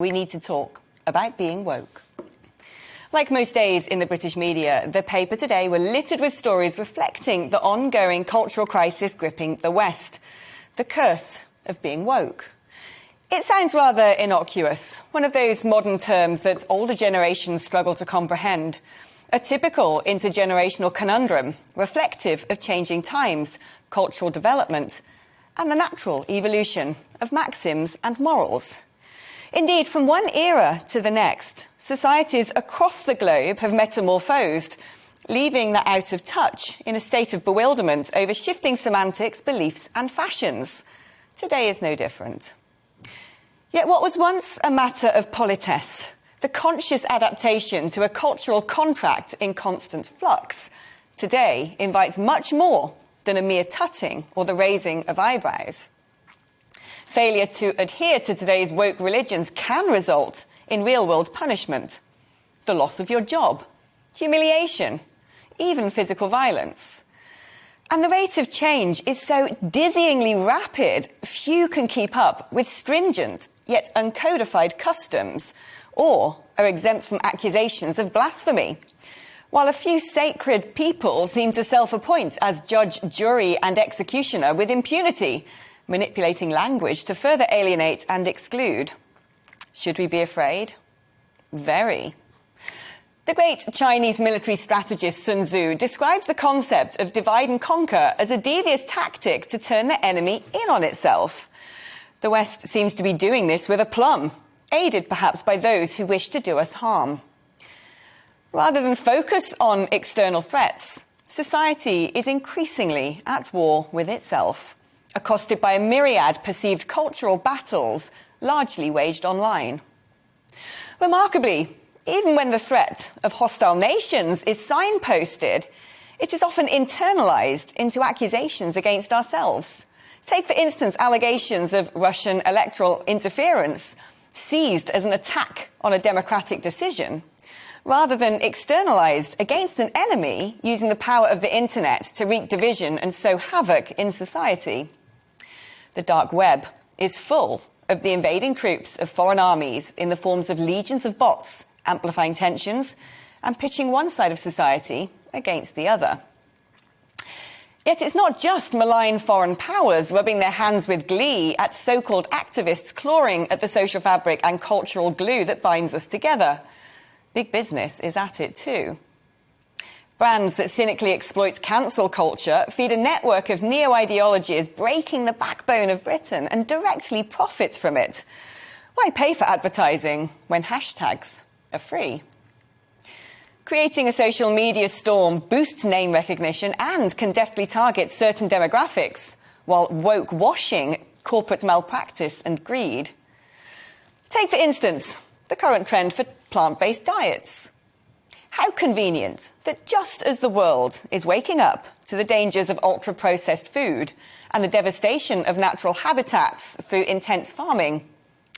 We need to talk about being woke. Like most days in the British media, the paper today were littered with stories reflecting the ongoing cultural crisis gripping the West. The curse of being woke. It sounds rather innocuous, one of those modern terms that older generations struggle to comprehend. A typical intergenerational conundrum, reflective of changing times, cultural development, and the natural evolution of maxims and morals. Indeed, from one era to the next, societies across the globe have metamorphosed, leaving the out of touch in a state of bewilderment over shifting semantics, beliefs and fashions. Today is no different. Yet what was once a matter of politesse, the conscious adaptation to a cultural contract in constant flux, today invites much more than a mere tutting or the raising of eyebrows. Failure to adhere to today's woke religions can result in real-world punishment, the loss of your job, humiliation, even physical violence. And the rate of change is so dizzyingly rapid, few can keep up with stringent yet uncodified customs or are exempt from accusations of blasphemy. While a few sacred people seem to self-appoint as judge, jury and executioner with impunity, manipulating language to further alienate and exclude. Should we be afraid? Very. The great Chinese military strategist Sun Tzu describes the concept of divide and conquer as a devious tactic to turn the enemy in on itself. The West seems to be doing this with aplomb, aided perhaps by those who wish to do us harm. Rather than focus on external threats, society is increasingly at war with itself, accosted by a myriad perceived cultural battles, largely waged online. Remarkably, even when the threat of hostile nations is signposted, it is often internalized into accusations against ourselves. Take, for instance, allegations of Russian electoral interference, seized as an attack on a democratic decision, rather than externalized against an enemy using the power of the internet to wreak division and sow havoc in society. The dark web is full of the invading troops of foreign armies in the forms of legions of bots, amplifying tensions and pitching one side of society against the other. Yet it's not just malign foreign powers rubbing their hands with glee at so-called activists clawing at the social fabric and cultural glue that binds us together. Big business is at it too. Brands that cynically exploit cancel culture feed a network of neo-ideologies breaking the backbone of Britain and directly profit from it. Why pay for advertising when hashtags are free? Creating a social media storm boosts name recognition and can deftly target certain demographics, while woke washing corporate malpractice and greed. Take, for instance, the current trend for plant-based diets. How convenient that just as the world is waking up to the dangers of ultra-processed food and the devastation of natural habitats through intense farming,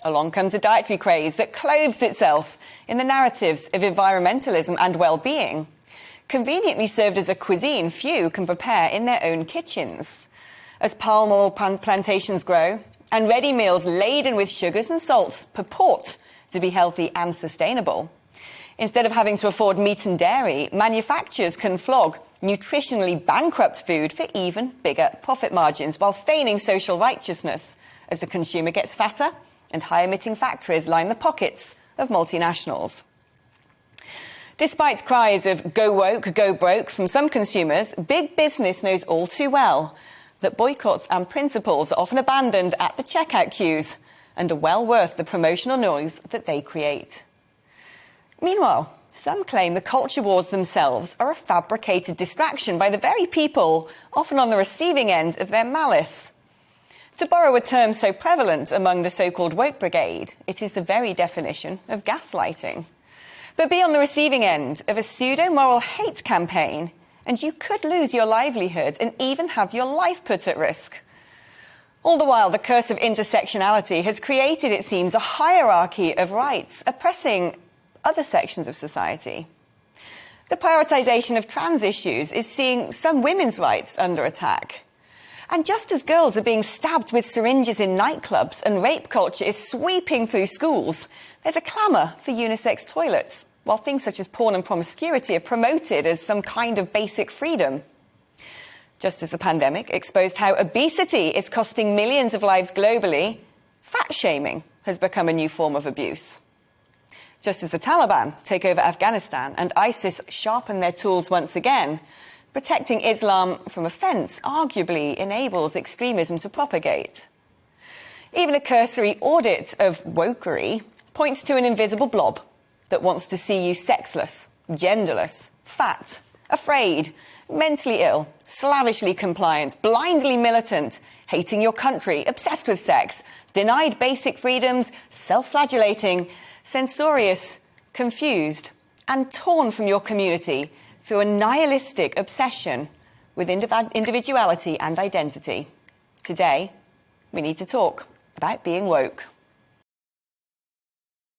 along comes a dietary craze that clothes itself in the narratives of environmentalism and well-being, conveniently served as a cuisine few can prepare in their own kitchens. As palm oil plantations grow and ready meals laden with sugars and salts purport to be healthy and sustainable, instead of having to afford meat and dairy, manufacturers can flog nutritionally bankrupt food for even bigger profit margins while feigning social righteousness as the consumer gets fatter and high-emitting factories line the pockets of multinationals. Despite cries of go woke, go broke from some consumers, big business knows all too well that boycotts and principles are often abandoned at the checkout queues and are well worth the promotional noise that they create. Meanwhile, some claim the culture wars themselves are a fabricated distraction by the very people often on the receiving end of their malice. To borrow a term so prevalent among the so-called woke brigade, it is the very definition of gaslighting. But be on the receiving end of a pseudo-moral hate campaign, and you could lose your livelihood and even have your life put at risk. All the while, the curse of intersectionality has created, it seems, a hierarchy of rights, oppressing other sections of society. The prioritisation of trans issues is seeing some women's rights under attack. And just as girls are being stabbed with syringes in nightclubs and rape culture is sweeping through schools, there's a clamour for unisex toilets, while things such as porn and promiscuity are promoted as some kind of basic freedom. Just as the pandemic exposed how obesity is costing millions of lives globally, fat shaming has become a new form of abuse. Just as the Taliban take over Afghanistan and ISIS sharpen their tools once again, protecting Islam from offence arguably enables extremism to propagate. Even a cursory audit of wokery points to an invisible blob that wants to see you sexless, genderless, fat, afraid, mentally ill, slavishly compliant, blindly militant, hating your country, obsessed with sex, denied basic freedoms, self-flagellating, censorious, confused, and torn from your community through a nihilistic obsession with individuality and identity. Today, we need to talk about being woke.